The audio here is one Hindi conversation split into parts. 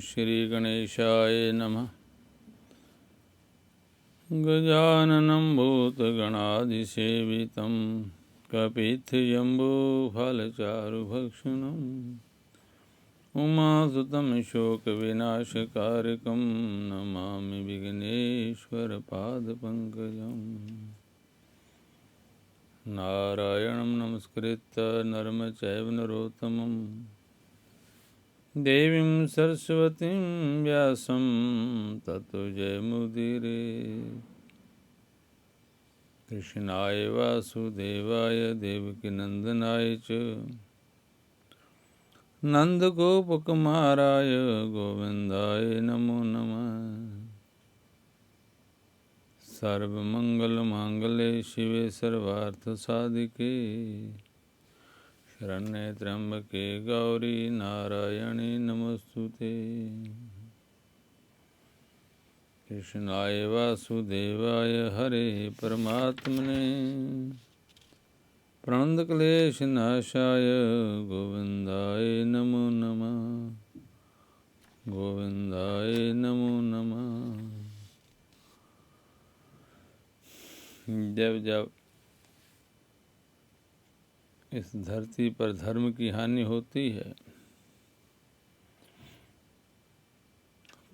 श्री गणेशाय नमः। गजाननं भूतगणाधिसेवितं कपित्थजम्बूफलचारुभक्षणम् उमासुतं शोकविनाशकारकं नमामि विघ्नेश्वरपादपङ्कजम्। नारायणं नमस्कृत्य नरं चैव नरोत्तमम् देवीं सरस्वतीं व्यासं ततो जयमुदीरे। कृष्णाय वासुदेवाय देवकीनन्दनाय च नन्दगोपकुमाराय गोविन्दाय नमो नमः। सर्वमङ्गलमाङ्गल्ये शिवे सर्वार्थसाधिके शरण्ये त्र्यम्बके गौरी नारायणी नमोस्तुते। कृष्णाय वासुदेवाय हरे परमात्मने प्रणतक्लेशनाशाय गोविन्दाय नमो नमः। गोविन्दाय नमो नमः। जब जब इस धरती पर धर्म की हानि होती है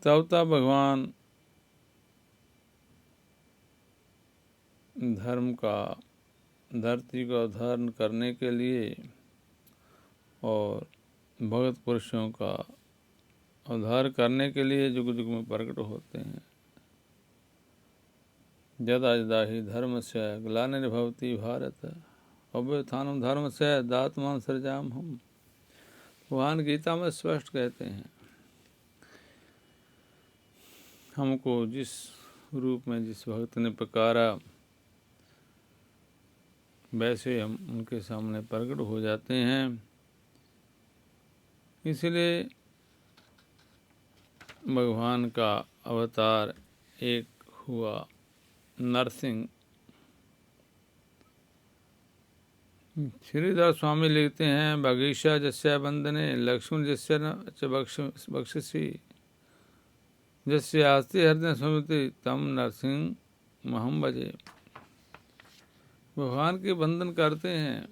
तब तब भगवान धर्म का धरती का उद्धार करने के लिए और भगत पुरुषों का उद्धार करने के लिए जुग जुग में प्रकट होते हैं। यदा यदा ही धर्मस्य ग्लानिर्भवति भारत अभ्युत्थानं धर्मस्य तदात्मानं सृजाम्यहम्। भगवान गीता में स्पष्ट कहते हैं हमको जिस रूप में जिस भक्त ने पुकारा वैसे हम उनके सामने प्रकट हो जाते हैं। इसलिए भगवान का अवतार एक हुआ नरसिंह। श्रीधर स्वामी लिखते हैं बगीचा जस्या बंदने लक्ष्मण जस्या न बख्शिसी जस्या आस्ति हृदय स्मृति तम नरसिंह महम बजे। भगवान के बंधन करते हैं।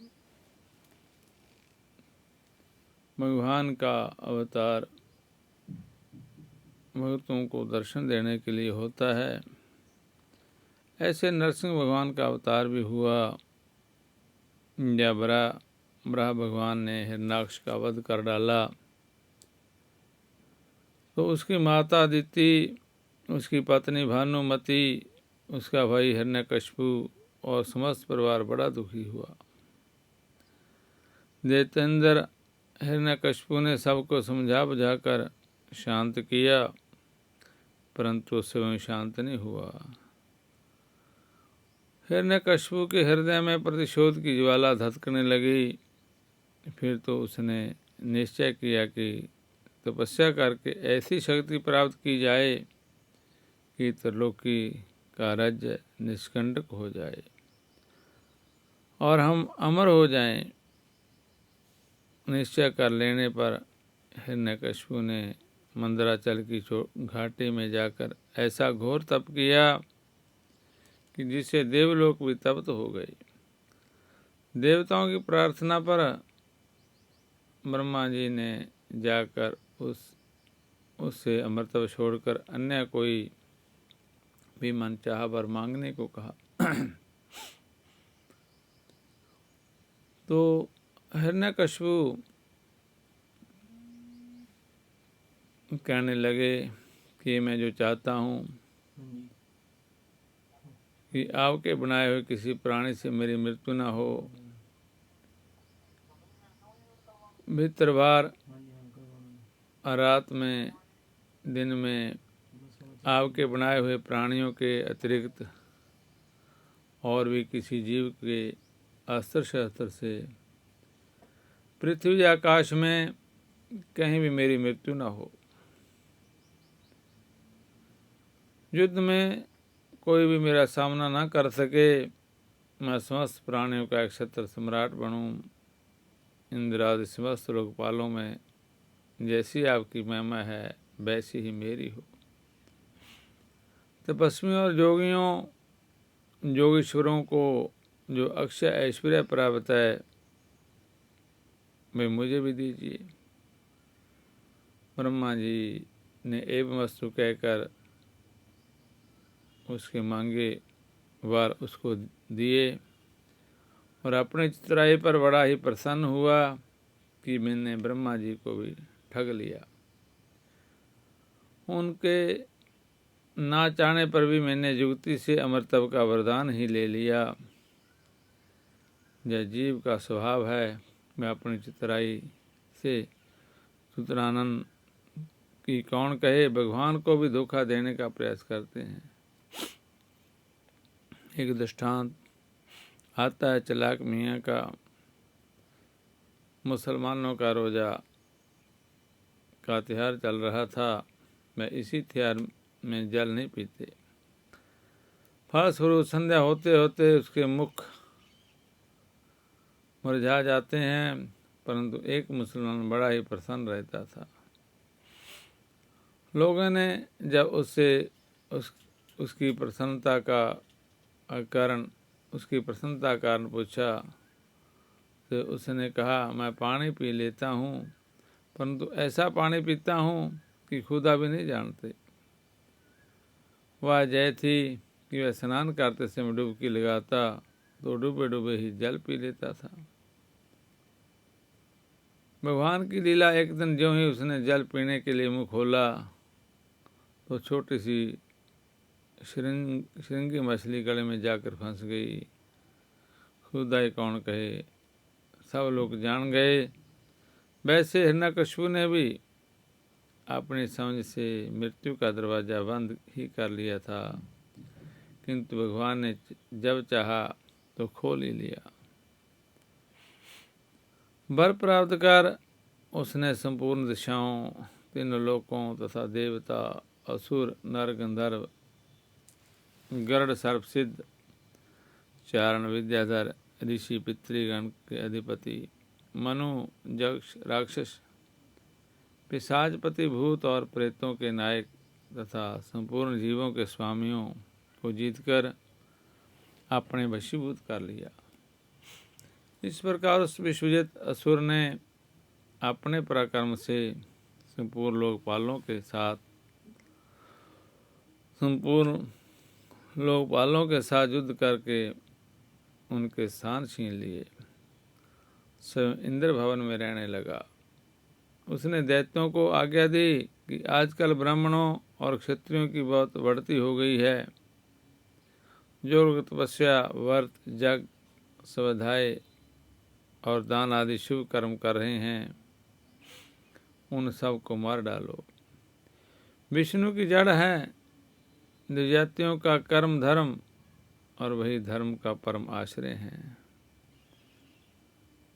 भगवान का अवतार भक्तों को दर्शन देने के लिए होता है। ऐसे नरसिंह भगवान का अवतार भी हुआ जब ब्रह्मा भगवान ने हिरण्याक्ष का वध कर डाला तो उसकी माता अदिति, उसकी पत्नी भानुमति, उसका भाई हिरण्यकशिपु और समस्त परिवार बड़ा दुखी हुआ। दैत्येंद्र हिरण्यकशिपु ने सबको समझा बुझाकर शांत किया परंतु स्वयं शांत नहीं हुआ। हिरण्यकशिपु के हृदय में प्रतिशोध की ज्वाला धधकने लगी। फिर तो उसने निश्चय किया कि तपस्या करके ऐसी शक्ति प्राप्त की जाए कि त्रिलोकी का राज्य निष्कंटक हो जाए और हम अमर हो जाएं। निश्चय कर लेने पर हिरण्यकशिपु ने मंदराचल की घाटी में जाकर ऐसा घोर तप किया कि जिससे देवलोक भी तप्त हो गए। देवताओं की प्रार्थना पर ब्रह्मा जी ने जाकर उससे अमृतत्व छोड़कर अन्य कोई भी मन चाहा वर मांगने को कहा। तो हिरण्यकशिपु कहने लगे कि मैं जो चाहता हूँ कि आपके बनाए हुए किसी प्राणी से मेरी मृत्यु न हो। भित्रवार रात में दिन में आपके बनाए हुए प्राणियों के अतिरिक्त और भी किसी जीव के अस्त्र शस्त्र से पृथ्वी आकाश में कहीं भी मेरी मृत्यु न हो। युद्ध में कोई भी मेरा सामना न कर सके। मैं समस्त प्राणियों का एक क्षत्र सम्राट बनूं। इंद्र आदि समस्त लोकपालों में जैसी आपकी महिमा है वैसी ही मेरी हो। तपस्वियों और योगीश्वरों को जो अक्षय ऐश्वर्य प्राप्त है वे मुझे भी दीजिए। ब्रह्मा जी ने एवं वस्तु कहकर उसके मांगे वर उसको दिए और अपने चितराई पर बड़ा ही प्रसन्न हुआ कि मैंने ब्रह्मा जी को भी ठग लिया। उनके ना चाहने पर भी मैंने युक्ति से अमरत्व का वरदान ही ले लिया। यह जीव का स्वभाव है, मैं अपनी चितराई से चित्रानंद की कौन कहे, भगवान को भी धोखा देने का प्रयास करते हैं। एक दृष्टांत आता है, चलाक मियाँ का मुसलमानों का रोज़ा का त्योहार चल रहा था। मैं इसी त्योहार में जल नहीं पीते। फलस्वरूप संध्या होते होते उसके मुख मुरझा जाते हैं, परंतु एक मुसलमान बड़ा ही प्रसन्न रहता था। लोगों ने जब उससे उसकी प्रसन्नता का कारण पूछा तो उसने कहा, मैं पानी पी लेता हूँ, परंतु ऐसा पानी पीता हूँ कि खुदा भी नहीं जानते। वह जय थी कि वह स्नान करते समय डुबकी लगाता तो डूबे डूबे ही जल पी लेता था। भगवान की लीला, एक दिन ज्यों ही उसने जल पीने के लिए मुँह खोला तो छोटी सी श्रृंगी मछली गले में जाकर फंस गई। खुदा कौन कहे, सब लोग जान गए। वैसे हिरण्यकशिपु ने भी अपनी समझ से मृत्यु का दरवाज़ा बंद ही कर लिया था, किंतु भगवान ने जब चाहा तो खोल ही लिया। वर प्राप्त कर उसने संपूर्ण दिशाओं, तीनों लोकों तथा देवता, असुर, नर, गंधर्व, गरुड़, सर्पसिद्ध, चारण, विद्याधर, ऋषि, पितृगण के अधिपति, मनु, यक्ष, राक्षस, पिशाचपति, भूत और प्रेतों के नायक तथा संपूर्ण जीवों के स्वामियों को जीतकर अपने वशीभूत कर लिया। इस प्रकार उस विश्वजित असुर ने अपने पराक्रम से संपूर्ण लोकपालों के साथ युद्ध करके उनके स्थान छीन लिए। स्वयं इंद्र भवन में रहने लगा। उसने दैत्यों को आज्ञा दी कि आजकल ब्राह्मणों और क्षत्रियों की बहुत बढ़ती हो गई है। जो लोग तपस्या, व्रत, जग, स्वाध्याय और दान आदि शुभ कर्म कर रहे हैं, उन सब को मार डालो। विष्णु की जड़ है द्विजातियों का कर्म धर्म, और वही धर्म का परम आश्रय है।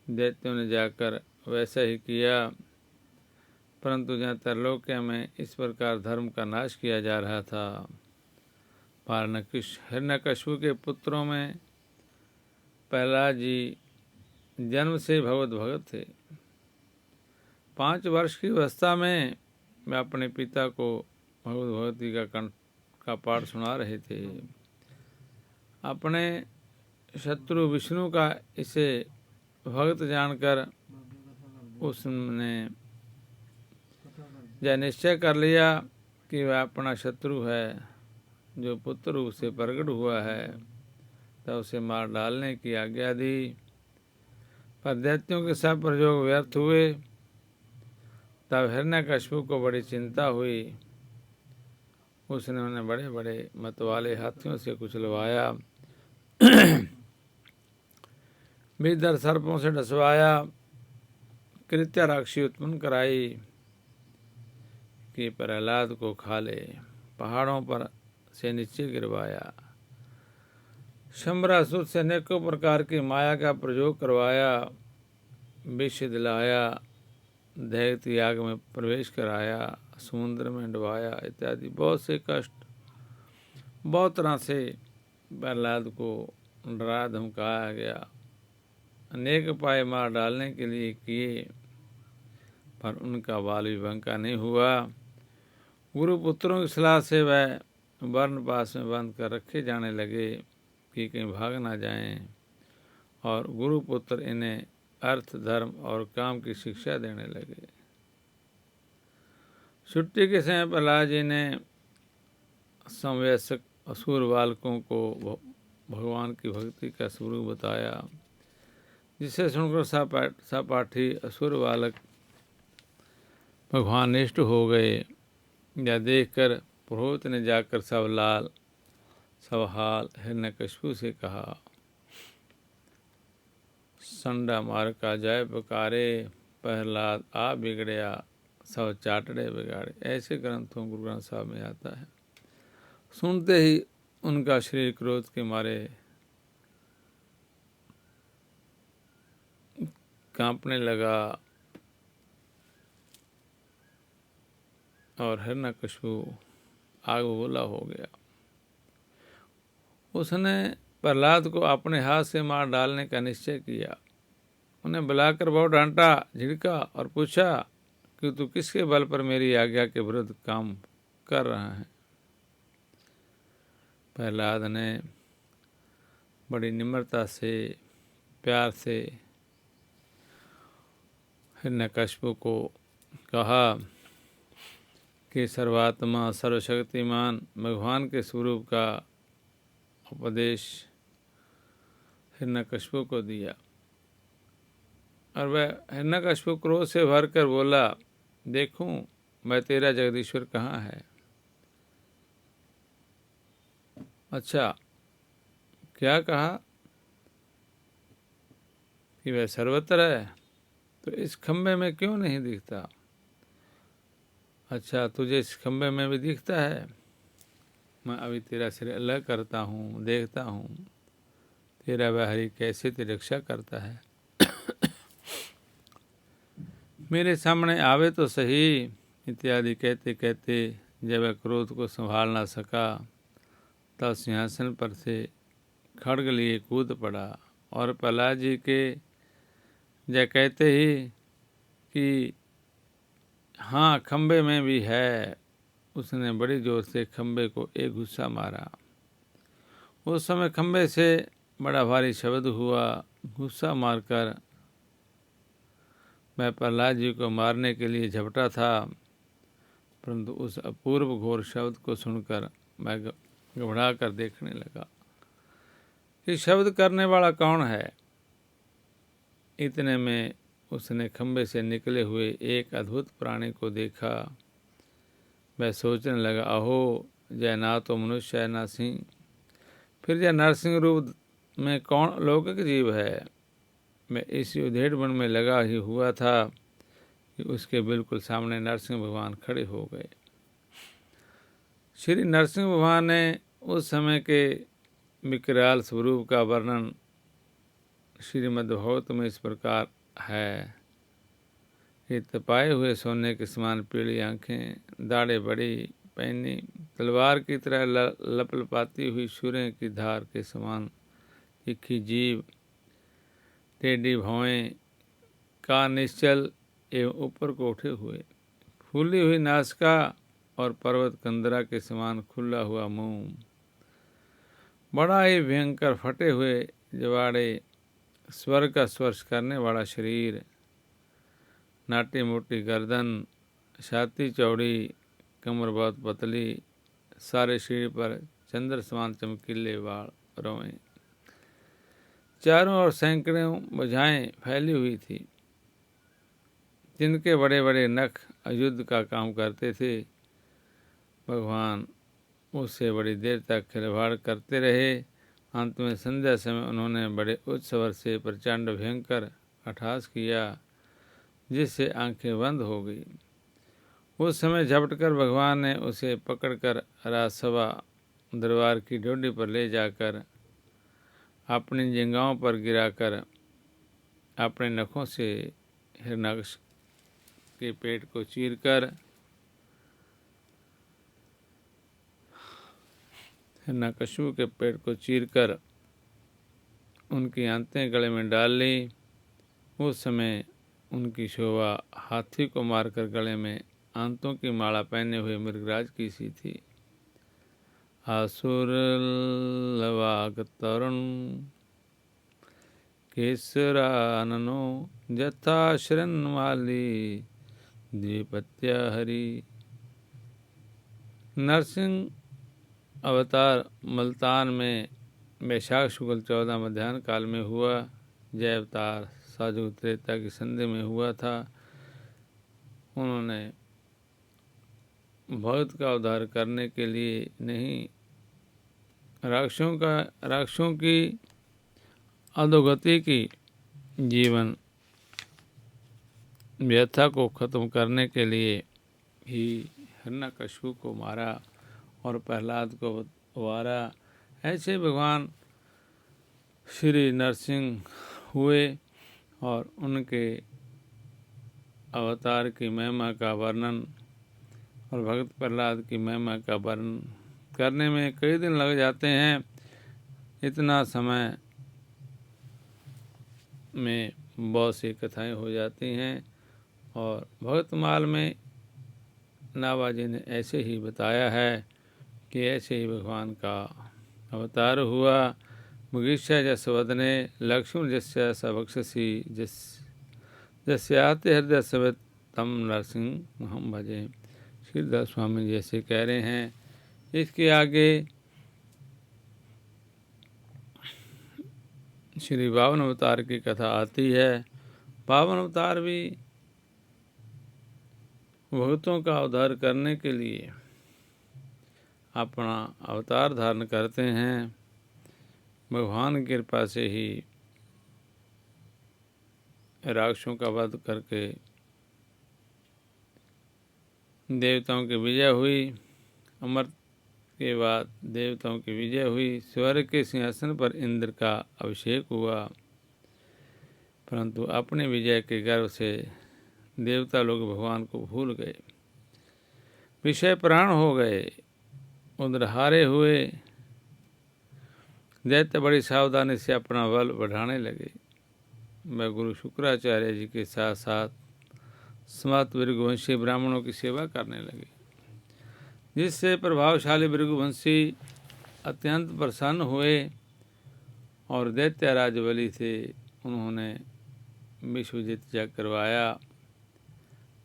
दैत्यों ने जाकर वैसा ही किया, परंतु जहाँ त्रैलोक्य में इस प्रकार धर्म का नाश किया जा रहा था, हिरण्यकशिपु के पुत्रों में प्रहलाद जी जन्म से भगवत थे। 5 वर्ष की अवस्था में मैं अपने पिता को भगवती का पाठ सुना रहे थे। अपने शत्रु विष्णु का इसे भक्त जानकर उसने यह निश्चय कर लिया कि वह अपना शत्रु है, जो पुत्र रूप से प्रकट हुआ है, तब उसे मार डालने की आज्ञा दी। पर दैत्यों के सब प्रयोग व्यर्थ हुए। तब हिरण्यकशिपु को बड़ी चिंता हुई। उसने उन्हें बड़े बड़े मतवाले हाथियों से कुचलवाया, भीतर सर्पों से डसवाया, कृत्या राक्षी उत्पन्न कराई कि प्रहलाद को खा ले, पहाड़ों पर से नीचे गिरवाया, शंबरासुर से अनेकों प्रकार की माया का प्रयोग करवाया, विष दिलाया, दैत्य याग में प्रवेश कराया, समुद्र में डुबाया इत्यादि बहुत से कष्ट, बहुत तरह से प्रहलाद को डरा धमकाया गया। अनेक उपाय मार डालने के लिए किए, पर उनका बाल भी बंका नहीं हुआ। गुरुपुत्रों की सलाह से वह वर्ण पास में बंद कर रखे जाने लगे कि कहीं भाग ना जाएं, और गुरुपुत्र इन्हें अर्थ, धर्म और काम की शिक्षा देने लगे। छुट्टी के समय प्रहलाद जी ने समवयस्क असुर बालकों को भगवान की भक्ति का स्वरूप बताया, जिसे सुनकर सहपाठी असुर बालक भगवान निष्ठ हो गए। यह देखकर पुरोहित ने जाकर सब हाल हिरण्यकशिपु से कहा। संडा मार का जय पुकारे, प्रहलाद आ बिगड़या, सब चाटड़े बिगाड़े। ऐसे ग्रंथों गुरु ग्रंथ साहब में आता है। सुनते ही उनका शरीर क्रोध के मारे कांपने लगा और हिरण्यकशिपु आग बबूला हो गया। उसने प्रहलाद को अपने हाथ से मार डालने का निश्चय किया। उन्हें बुलाकर बहुत डांटा, झिड़का और पूछा कि तू किसके बल पर मेरी आज्ञा के विरुद्ध काम कर रहा है। प्रहलाद ने बड़ी निम्रता से, प्यार से हिरण्यकशिपु को कहा कि सर्वात्मा सर्वशक्तिमान भगवान के स्वरूप का उपदेश हिरण्यकशिपु को दिया। और वह हिरण्यकशिपु क्रोध से भर कर बोला, देखूं मैं तेरा जगदीश्वर कहाँ है। अच्छा, क्या कहा कि वह सर्वत्र है, तो इस खंबे में क्यों नहीं दिखता। अच्छा, तुझे इस खंबे में भी दिखता है। मैं अभी तेरा सिर अलग करता हूँ, देखता हूँ तेरा वह हरि कैसे तेरी रक्षा करता है। मेरे सामने आवे तो सही, इत्यादि कहते कहते जब वह क्रोध को संभाल ना सका, तब सिंहासन पर से खड्ग लिए कूद पड़ा और प्रहलाद जी के जय कहते ही कि हाँ खंबे में भी है, उसने बड़ी जोर से खंबे को एक घुस्सा मारा। उस समय खंबे से बड़ा भारी शब्द हुआ। घुस्सा मारकर मैं प्रहलाद जी को मारने के लिए झपटा था, परंतु उस अपूर्व घोर शब्द को सुनकर मैं घबरा कर देखने लगा कि शब्द करने वाला कौन है। इतने में उसने खंबे से निकले हुए एक अद्भुत प्राणी को देखा। वह सोचने लगा, अहो जय ना तो मनुष्य है ना सिंह, फिर यह नरसिंह रूप में कौन अलौकिक जीव है। मैं इसी उधेड़ वन में लगा ही हुआ था कि उसके बिल्कुल सामने नरसिंह भगवान खड़े हो गए। श्री नरसिंह भगवान ने उस समय के विकराल स्वरूप का वर्णन श्रीमद्भागवत में इस प्रकार है कि तपाए हुए सोने के समान पीली आंखें, दाढ़े बड़ी पहनी, तलवार की तरह लपलपाती हुई सूर्य की धार के समान तीखी जीभ, टेढ़ी भौएं, का निश्चल एवं ऊपर को उठे हुए, फूली हुई नासिका और पर्वत कंदरा के समान खुला हुआ मुंह, बड़ा ही भयंकर फटे हुए जवाड़े, स्वर का स्पर्श करने वाला शरीर, नाटी मोटी गर्दन, छाती चौड़ी, कमर बहुत पतली, सारे शरीर पर चंद्र समान चमकीले बाल, रोएं, चारों ओर सैकड़ों भुजाएं फैली हुई थी, जिनके बड़े बड़े नख युद्ध का काम करते थे। भगवान उससे बड़ी देर तक खिलवाड़ करते रहे। अंत में संध्या समय उन्होंने बड़े उच्च स्वर से प्रचंड भयंकर अट्टहास किया, जिससे आंखें बंद हो गई। उस समय झपटकर भगवान ने उसे पकड़कर राजसभा दरबार की ड्योढ़ी पर ले जाकर अपनी जिंगाओं पर गिराकर अपने नखों से हिरण्यकशिपु के पेट को चीरकर हिरण्यकशिपु के पेट को चीरकर उनकी आंतें गले में डाल ली। उस समय उनकी शोभा हाथी को मारकर गले में आंतों की माला पहने हुए मृगराज की सी थी। आसुर लवाक तरुण केसराननो जथा शरणमाली द्विपत्या हरि। नरसिंह अवतार मुल्तान में वैशाख शुक्ल 14 मध्याह्न काल में हुआ। जय अवतार साधु त्रेता की संधि में हुआ था। उन्होंने भक्त का उद्धार करने के लिए नहीं, राक्षसों की अधोगति की जीवन व्यथा को खत्म करने के लिए ही हिरण्यकशिपु को मारा और प्रहलाद को उबारा। ऐसे भगवान श्री नरसिंह हुए और उनके अवतार की महिमा का वर्णन और भगत प्रहलाद की महिमा का वर्णन करने में कई दिन लग जाते हैं। इतना समय में बहुत सी कथाएं हो जाती हैं और भगतमाल में नाभाजी ने ऐसे ही बताया है कि ऐसे ही भगवान का अवतार हुआ। मुगीषा जसवदने लक्ष्मण जस्य सबक्षसी जस्याते हृदय समेत तम नरसिंह हम भजे। श्रीधर स्वामी जैसे कह रहे हैं। इसके आगे श्री बावन अवतार की कथा आती है। बावन अवतार भी भक्तों का उद्धार करने के लिए अपना अवतार धारण करते हैं। भगवान की कृपा से ही राक्षसों का वध करके देवताओं की विजय हुई। अमृत के बाद देवताओं की विजय हुई। स्वर्ग के सिंहासन पर इंद्र का अभिषेक हुआ, परंतु अपने विजय के गर्व से देवता लोग भगवान को भूल गए, विषय प्राण हो गए, उद्रहारे हुए। दैत्य बड़ी सावधानी से अपना बल बढ़ाने लगे। वह गुरु शुक्राचार्य जी के साथ साथ समाप्त भृगुवंशी ब्राह्मणों की सेवा करने लगे, जिससे प्रभावशाली भृगुवंशी अत्यंत प्रसन्न हुए और दैत्यराज बलि से उन्होंने विश्वजित यज्ञ करवाया।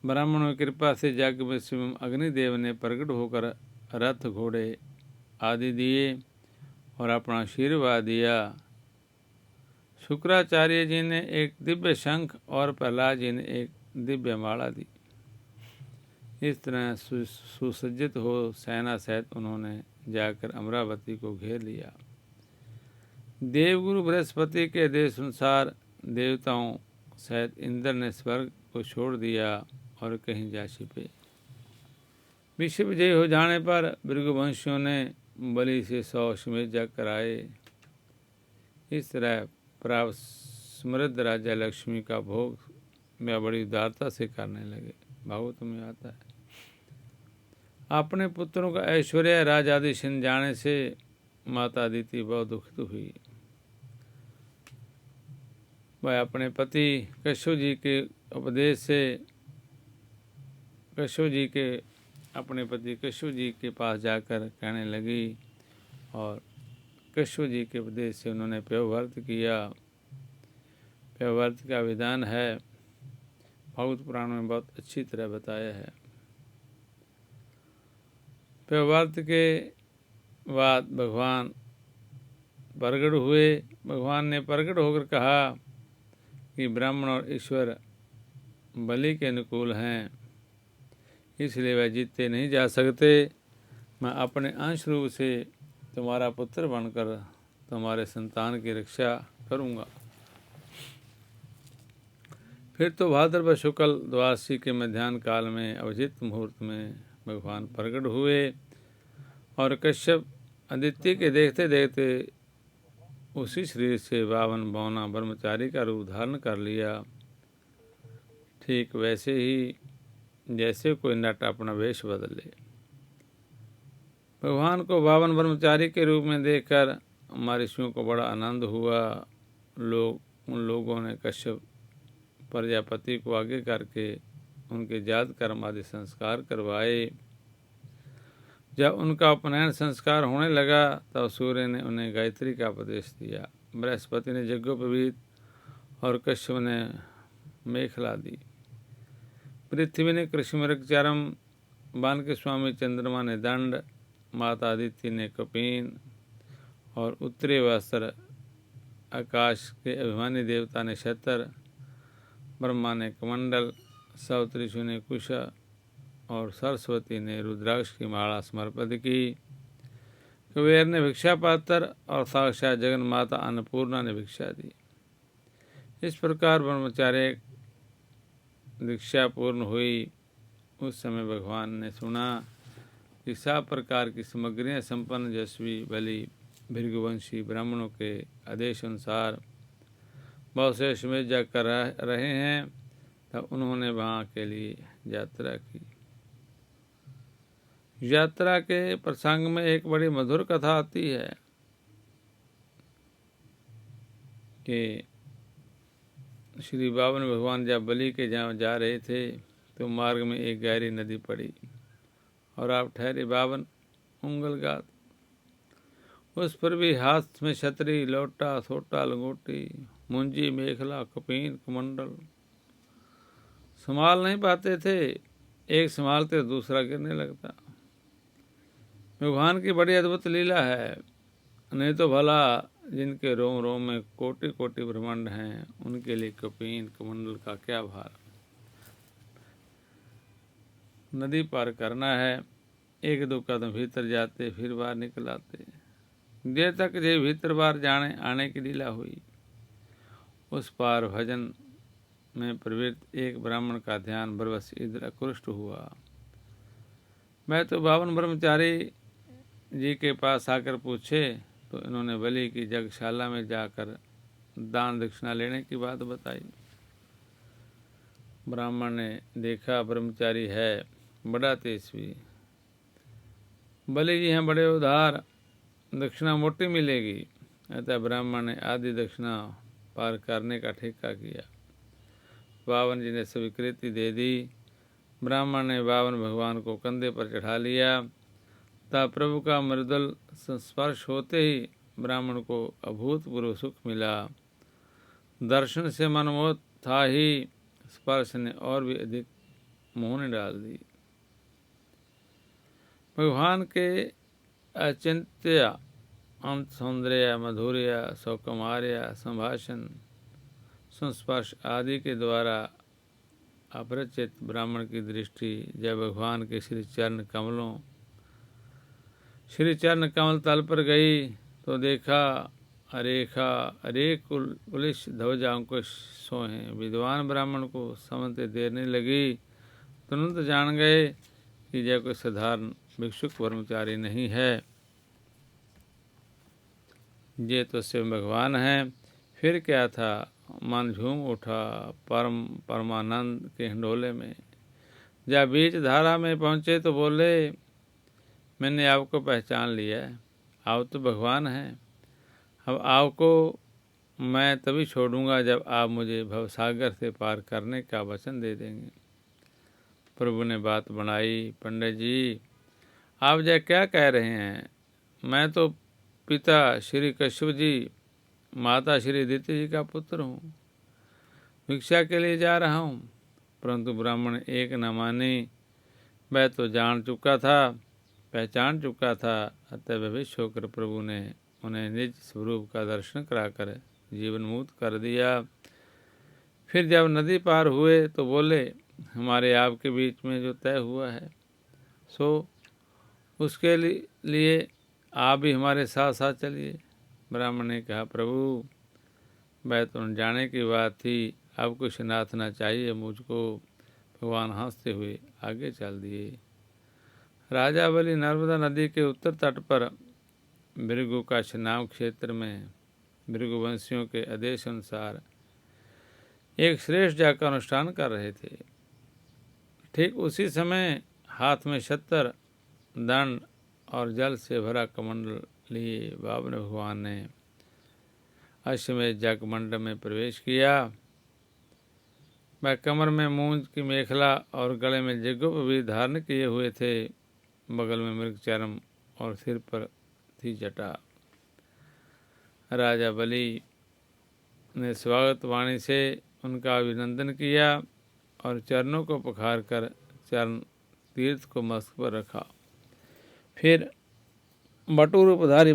ब्राह्मणों की कृपा से यज्ञ में स्वयं अग्निदेव ने प्रकट होकर रथ घोड़े आदि दिए और अपना आशीर्वाद दिया। शुक्राचार्य जी ने एक दिव्य शंख और प्रहलाद जी ने एक दिव्य माला दी। इस तरह सुसज्जित हो सेना सहित उन्होंने जाकर अमरावती को घेर लिया। देवगुरु बृहस्पति के आदेश अनुसार देवताओं सहित इंद्र ने स्वर्ग को छोड़ दिया और कहीं जा छिपे। विश्व विजयी हो जाने पर भृगुवंशियों ने बलि से 100 अश्वमेध यज्ञ कराए। इस तरह प्राप्त समृद्ध राजा लक्ष्मी का भोग में बड़ी उदारता से करने लगे। भागवत में आता है, अपने पुत्रों का ऐश्वर्य राज आदि छिन जाने से माता अदिति बहुत दुखित हुई। वह अपने पति कश्यप जी के उपदेश से अपने पति कश्यप जी के पास जाकर कहने लगी और कश्यप जी के उपदेश से उन्होंने पेयव्रत किया। पेयव्रत का विधान है भागवत पुराण में बहुत अच्छी तरह बताया है। पेयव्रत के बाद भगवान प्रकट हुए। भगवान ने प्रकट होकर कहा कि ब्राह्मण और ईश्वर बलि के अनुकूल हैं, इसलिए वह जीते नहीं जा सकते। मैं अपने अंश रूप से तुम्हारा पुत्र बनकर तुम्हारे संतान की रक्षा करूँगा। फिर तो भाद्रपद शुक्ल द्वादशी के मध्याह्न काल में अभिजित मुहूर्त में भगवान प्रकट हुए और कश्यप आदित्य के देखते देखते उसी शरीर से 52 बौना ब्रह्मचारी का रूप धारण कर लिया। ठीक वैसे ही जैसे कोई नट अपना वेश बदले। भगवान को 52 ब्रह्मचारी के रूप में देखकर महर्षियों को बड़ा आनंद हुआ। उन लोगों ने कश्यप प्रजापति को आगे करके उनके जात कर्म आदि संस्कार करवाए। जब उनका उपनयन संस्कार होने लगा तब सूर्य ने उन्हें गायत्री का उपदेश दिया, बृहस्पति ने यज्ञोपवीत और कश्यप ने मेखला दी। पृथ्वी ने कृष्णमृगचरम, बान के स्वामी चंद्रमा ने दंड, माता आदित्य ने कपीन और उत्तरी वस्त्र, आकाश के अभिमानी देवता ने छतर, ब्रह्मा ने कमंडल, सावित्री ने कुश और सरस्वती ने रुद्राक्ष की माला समर्पित की। कुबेर ने भिक्षा पात्र और साक्षात जगन माता अन्नपूर्णा ने भिक्षा दी। इस प्रकार ब्रह्मचार्य दीक्षा पूर्ण हुई। उस समय भगवान ने सुना कि सब प्रकार की सामग्रियाँ संपन्न यशस्वी बलि भृगुवंशी ब्राह्मणों के आदेश अनुसार बहुत से अश्वमेध यज्ञ कर रहे हैं, तब उन्होंने वहाँ के लिए यात्रा की। यात्रा के प्रसंग में एक बड़ी मधुर कथा आती है कि श्री बावन भगवान जब बलि के जहाँ जा रहे थे तो मार्ग में एक गहरी नदी पड़ी और आप ठहरे 52 उंगलगात। उस पर भी हाथ में छतरी, लोटा, सोटा, लंगोटी, मुंजी, मेखला, कपीन, कमंडल संभाल नहीं पाते थे। एक संभालते दूसरा गिरने लगता। भगवान की बड़ी अद्भुत लीला है। नहीं तो भला जिनके रोम रोम में कोटि कोटि ब्रह्मांड हैं, उनके लिए कपीन कमंडल का क्या भार। नदी पार करना है, एक दो कदम भीतर जाते फिर बाहर निकल आते। देर तक जे भीतर बाहर जाने आने की लीला हुई। उस पार भजन में प्रवृत्त एक ब्राह्मण का ध्यान बरवश इधर आकृष्ट हुआ। मैं तो 52 ब्रह्मचारी जी के पास आकर पूछे तो इन्होंने बलि की यज्ञशाला में जाकर दान दक्षिणा लेने की बात बताई। ब्राह्मण ने देखा ब्रह्मचारी है बड़ा तेजस्वी, बलि जी हैं बड़े उदार, दक्षिणा मोटी मिलेगी। अतः ब्राह्मण ने आदि दक्षिणा पार करने का ठेका किया। 52 जी ने स्वीकृति दे दी। ब्राह्मण ने 52 भगवान को कंधे पर चढ़ा लिया। तब प्रभु का मृदुल स्पर्श होते ही ब्राह्मण को अभूतपूर्व सुख मिला। दर्शन से मनमोह था ही, स्पर्श ने और भी अधिक मोहन डाल दी। भगवान के अचिंत्य अंत सौंदर्य, मधुर्य, सौकुमार्य, संभाषण, संस्पर्श आदि के द्वारा अपरिचित ब्राह्मण की दृष्टि जब भगवान के श्री चरण कमल तल पर गई तो देखा अरेक पुलिस ध्वजा अंकुश सोहे। विद्वान ब्राह्मण को समझते देर नहीं लगी। तुरंत जान गए कि यह कोई साधारण भिक्षुक ब्रह्मचारी नहीं है, ये तो स्वयं भगवान हैं। फिर क्या था, मन झूम उठा परमानंद के हिंडोले में। जब बीच धारा में पहुँचे तो बोले, मैंने आपको पहचान लिया है, आप तो भगवान हैं। अब आपको मैं तभी छोड़ूंगा जब आप मुझे भवसागर से पार करने का वचन दे देंगे। प्रभु ने बात बनाई, पंडित जी आप यह क्या कह रहे हैं? मैं तो पिता श्री कश्यप जी, माता श्री अदिति जी का पुत्र हूँ, भिक्षा के लिए जा रहा हूँ। परंतु ब्राह्मण एक न मानी। वह तो पहचान चुका था। अतः भविष्य होकर प्रभु ने उन्हें निज स्वरूप का दर्शन कराकर जीवन मुक्त कर दिया। फिर जब नदी पार हुए तो बोले, हमारे आपके बीच में जो तय हुआ है सो उसके लिए आप भी हमारे साथ साथ चलिए। ब्राह्मण ने कहा, प्रभु वह तो जाने की बात थी, अब कुछ नाथना चाहिए मुझको। भगवान हंसते हुए आगे चल दिए। राजा बलि नर्मदा नदी के उत्तर तट पर भृगुकाश नाम क्षेत्र में भृगुवंशियों के आदेश अनुसार एक श्रेष्ठ यज्ञ का अनुष्ठान कर रहे थे। ठीक उसी समय हाथ में छत्र, दंड और जल से भरा कमंडल लिए 52 भगवान ने अश्वमेध यज्ञ मंडप में प्रवेश किया। वह कमर में मूंज की मेखला और गले में जिगुप भी धारण किए हुए थे। बगल में मृग चर्म और सिर पर थी जटा। राजा बलि ने स्वागत वाणी से उनका अभिनंदन किया और चरणों को पखार कर चरण तीर्थ को मस्तक पर रखा। फिर बटु रूपधारी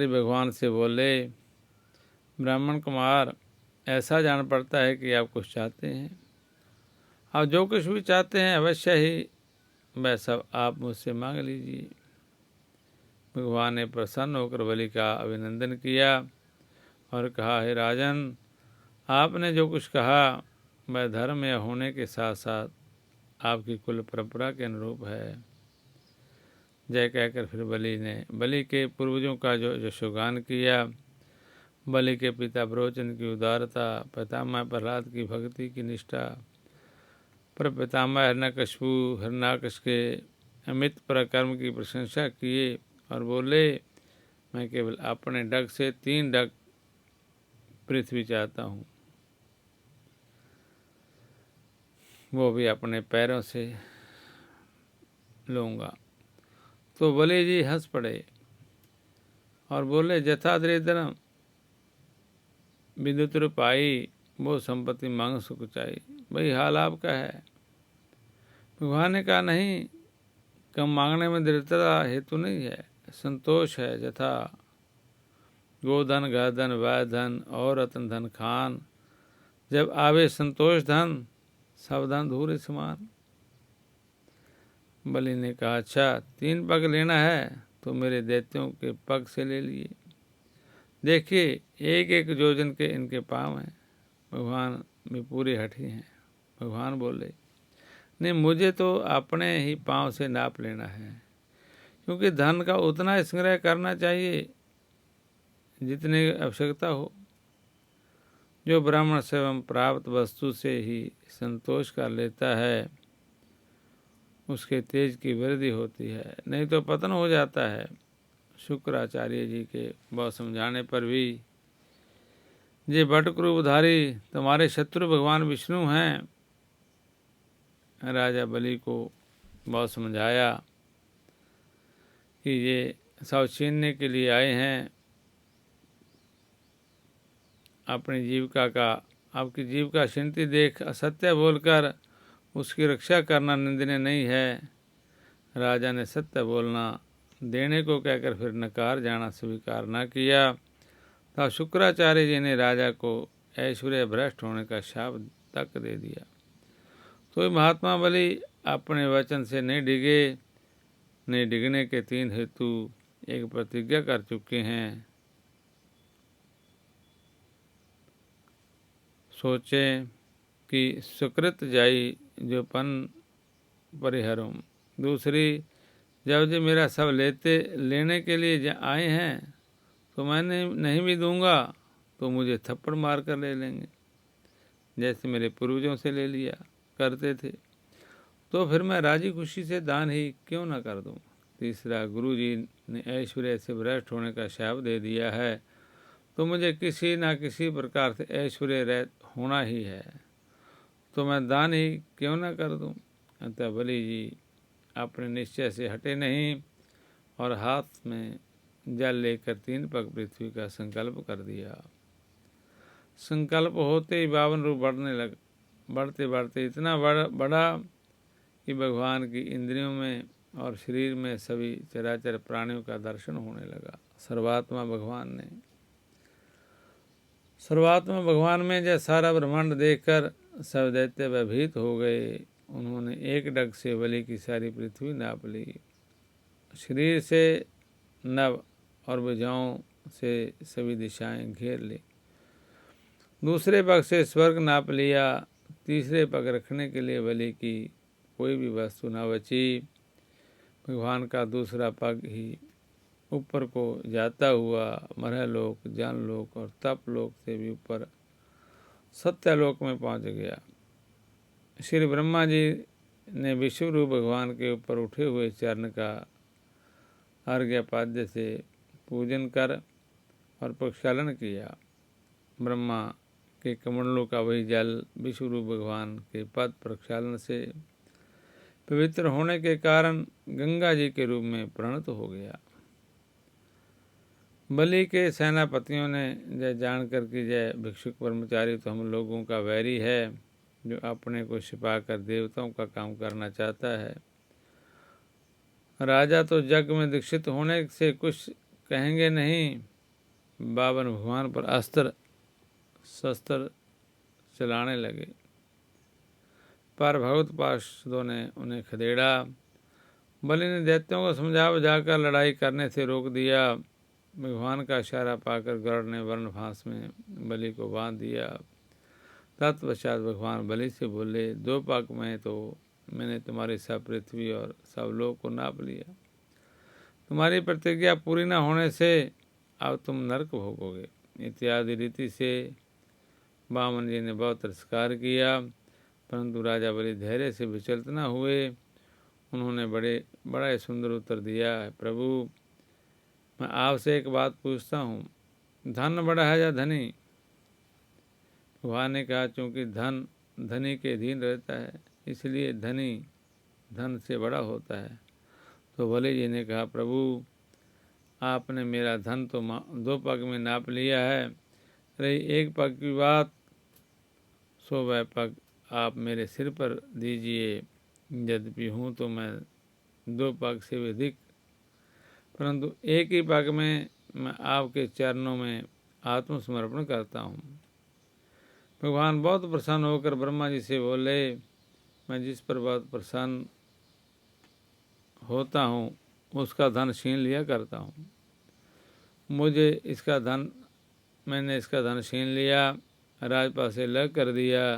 भगवान से बोले, ब्राह्मण कुमार, ऐसा जान पड़ता है कि आप कुछ चाहते हैं। आप जो कुछ भी चाहते हैं अवश्य ही वह सब आप मुझसे मांग लीजिए। भगवान ने प्रसन्न होकर बलि का अभिनंदन किया और कहा, हे राजन, आपने जो कुछ कहा वह धर्म या होने के साथ साथ आपकी कुल परंपरा के अनुरूप है। जय कहकर फिर बलि ने बलि के पूर्वजों का जो यशोगान किया। बलि के पिता ब्रोचन की उदारता, पितामह प्रहलाद की भक्ति की निष्ठा, पर पितामह हिरण्याकश के अमित पराक्रम की प्रशंसा किए और बोले, मैं केवल अपने डग से 3 डग पृथ्वी चाहता हूँ, वो भी अपने पैरों से लूँगा। तो बलि जी हंस पड़े और बोले, जथा दरिद्रम विद्युत पाई, वो संपत्ति मांग सुख चाहिए। भाई हाल आपका है। भगवान ने कहा, नहीं, कम मांगने में दरिद्रता हेतु नहीं है, संतोष है। जथा गोधन, गधन, वैधन और रतन धन खान, जब आवे संतोष धन, सब धन धूरे समान। बलि ने कहा, अच्छा 3 पग लेना है तो मेरे दैत्यों के पग से ले लिए। देखिए 1-1 योजन के इनके पाँव हैं। भगवान भी पूरे हठी हैं। भगवान बोले, नहीं, मुझे तो अपने ही पाँव से नाप लेना है, क्योंकि धन का उतना संग्रह करना चाहिए जितनी आवश्यकता हो। जो ब्राह्मण से एवं प्राप्त वस्तु से ही संतोष कर लेता है, उसके तेज की वृद्धि होती है, नहीं तो पतन हो जाता है। शुक्राचार्य जी के बहुत समझाने पर भी ये बटक्रूपधारी तुम्हारे शत्रु भगवान विष्णु हैं। राजा बलि को बहुत समझाया कि ये सब छीनने के लिए आए हैं। अपनी आपकी जीविका छिनती देख असत्य बोलकर उसकी रक्षा करना निंदनीय नहीं है। राजा ने सत्य बोलना देने को कहकर फिर नकार जाना स्वीकार न किया। तब शुक्राचार्य जी ने राजा को ऐश्वर्य भ्रष्ट होने का शाप तक दे दिया। तो महात्मा बलि अपने वचन से नहीं डिगने के 3 हेतु एक प्रतिज्ञा कर चुके हैं। सोचें कि सुकृत जाई जो पन परिहरों। दूसरी, जब जो मेरा सब लेने के लिए आए हैं तो मैं नहीं भी दूंगा तो मुझे थप्पड़ मार कर ले लेंगे, जैसे मेरे पूर्वजों से ले लिया करते थे। तो फिर मैं राजी खुशी से दान ही क्यों ना कर दूं। तीसरा, गुरु जी ने ऐश्वर्य से भ्रष्ट होने का शाप दे दिया है, तो मुझे किसी न किसी प्रकार से ऐश्वर्य होना ही है, तो मैं दान ही क्यों ना कर दूं। अतः बलि जी अपने निश्चय से हटे नहीं और हाथ में जल लेकर 3 पग पृथ्वी का संकल्प कर दिया। संकल्प होते ही 52 रूप बढ़ते बढ़ते इतना बड़ा कि भगवान की इंद्रियों में और शरीर में सभी चराचर प्राणियों का दर्शन होने लगा। सर्वात्मा भगवान में जब सारा ब्रह्मांड देखकर सब दैत्य भयभीत हो गए। उन्होंने एक डग से बलि की सारी पृथ्वी नाप ली। शरीर से नभ और भुजाओं से सभी दिशाएं घेर ली। दूसरे पग से स्वर्ग नाप लिया। तीसरे पग रखने के लिए बलि की कोई भी वस्तु न बची। भगवान का दूसरा पग ही ऊपर को जाता हुआ मरहलोक, जानलोक और तपलोक से भी ऊपर सत्यलोक में पहुंच गया। श्री ब्रह्मा जी ने विश्वरूप भगवान के ऊपर उठे हुए चरण का अर्घ्यपाद्य से पूजन कर और प्रक्षालन किया। ब्रह्मा के कमंडलों का वही जल विश्वरूप भगवान के पद प्रक्षालन से पवित्र होने के कारण गंगा जी के रूप में परिणत हो गया। बलि के सेनापतियों ने जय जानकर कि जय भिक्षुक ब्रह्मचारी तो हम लोगों का वैरी है, जो अपने को छिपा कर देवताओं का काम करना चाहता है। राजा तो जग में दीक्षित होने से कुछ कहेंगे नहीं, बावन भगवान पर अस्त्र शस्त्र चलाने लगे, पर भगवत पार्षदों ने उन्हें खदेड़ा। बलि ने दैत्यों को समझा बुझाकर लड़ाई करने से रोक दिया। भगवान का इशारा पाकर गरुड़ ने वर्ण फांस में बलि को बांध दिया। तत्पश्चात भगवान बलि से बोले, 2 पग में तो मैंने तुम्हारी सब पृथ्वी और सब लोक को नाप लिया। तुम्हारी प्रतिज्ञा पूरी न होने से अब तुम नरक भोगोगे। इत्यादि रीति से वामन जी ने बहुत तिरस्कार किया, परंतु राजा बलि धैर्य से विचलित न हुए। उन्होंने बड़ा सुंदर उत्तर दिया, प्रभु मैं आपसे एक बात पूछता हूँ, धन बड़ा है या धनी? भगवान ने कहा, चूंकि धन धनी के अधीन रहता है, इसलिए धनी धन से बड़ा होता है। तो बलि जी ने कहा, प्रभु आपने मेरा धन तो 2 पग में नाप लिया है, रही 1 पग की बात, सो वह पग आप मेरे सिर पर दीजिए। यद्यपि हूँ तो मैं 2 पग से भी अधिक, परंतु 1 ही पग में मैं आपके चरणों में आत्मसमर्पण करता हूँ। भगवान बहुत प्रसन्न होकर ब्रह्मा जी से बोले, मैं जिस पर बहुत प्रसन्न होता हूँ उसका धन छीन लिया करता हूँ। मैंने इसका धन छीन लिया, राजपाट से अलग कर दिया,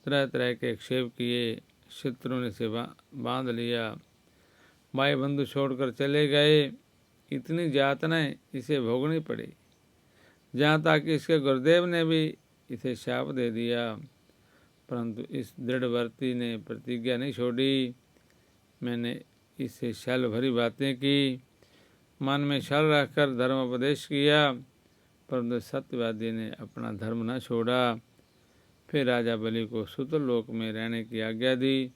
तरह तरह के क्षेप किए, शत्रुओं ने से बांध लिया, भाई बंधु छोड़कर चले गए। इतनी यातनाएं इसे भोगनी पड़ी, जहाँ तक कि इसके गुरुदेव ने भी इसे शाप दे दिया, परंतु इस दृढ़वर्ती ने प्रतिज्ञा नहीं छोड़ी। मैंने इससे छल भरी बातें की, मन में छल रखकर धर्म उपदेश किया, परंतु सत्यवादी ने अपना धर्म न छोड़ा। फिर राजा बलि को सुतल लोक में रहने की आज्ञा दी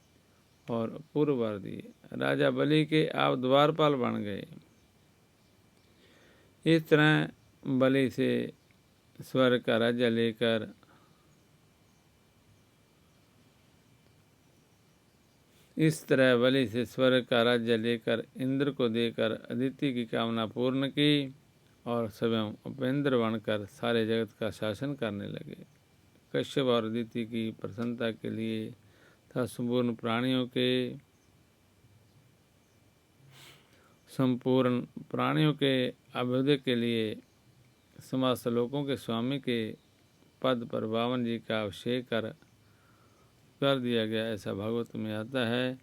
और पूर्व वर दिए। राजा बलि के आप द्वारपाल बन गए। इस तरह बलि से स्वर्ग का राज्य लेकर इंद्र को देकर अदिति की कामना पूर्ण की और स्वयं उपेंद्र बनकर सारे जगत का शासन करने लगे। कश्यप और अदिति की प्रसन्नता के लिए तथा संपूर्ण प्राणियों के अभ्युदय के लिए समस्त लोकों के स्वामी के पद पर वामन जी का अभिषेक कर दिया गया। ऐसा भागवत में आता है।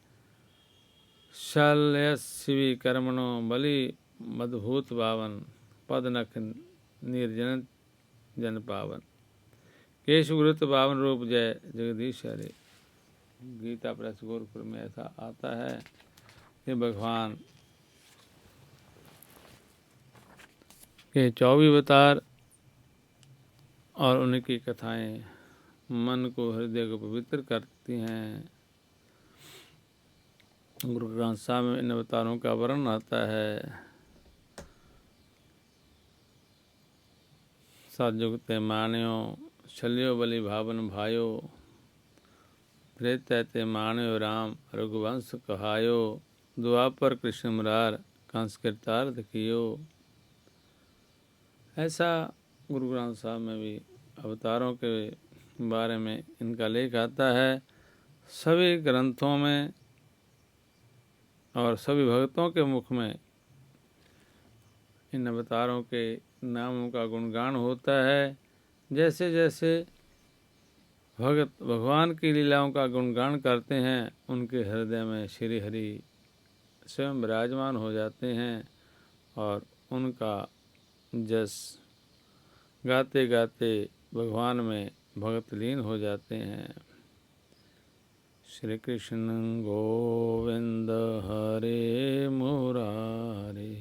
शल्यशिवी कर्मणो बलि मदभूत पावन, पद नख निर्जन जन पावन, केशवृत पावन रूप जय जगदीश हरे। गीता प्रेस गोरखपुर में ऐसा आता है कि भगवान के 24 अवतार और उनकी कथाएं मन को, हृदय को पवित्र करती हैं। गुरु ग्रंथ साहिब में इन अवतारों का वर्णन आता है। सतयुग ते मान्यो, छल्यो बलि भावन भायो, त्रेता ते मान्यो राम रघुवंश कहायो, द्वापर कृष्ण मुरार कंस कृतार्थ कियो। ऐसा गुरु ग्रंथ साहिब में भी अवतारों के बारे में इनका लेख आता है। सभी ग्रंथों में और सभी भक्तों के मुख में इन अवतारों के नामों का गुणगान होता है। जैसे जैसे भगत भगवान की लीलाओं का गुणगान करते हैं, उनके हृदय में श्री हरि स्वयं विराजमान हो जाते हैं और उनका जस गाते गाते भगवान में भगत लीन हो जाते हैं। श्री कृष्ण गोविंद हरे मुरारे,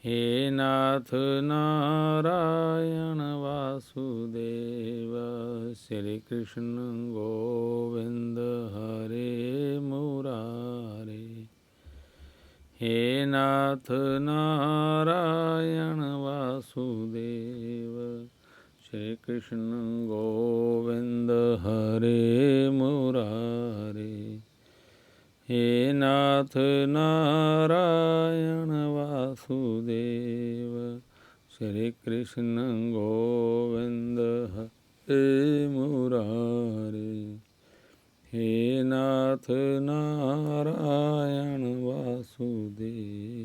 हे नाथ नारायण वासुदेव, श्री कृष्ण गोविंद हरे मुरारे। हे नाथ नारायण वासुदेव, श्री कृष्ण गोविंद हरे मुरारे। हे नाथ नारायण वासुदेव, श्री कृष्ण गोविंद हरे मुरारे। हे नाथ नारायण वासुदेव।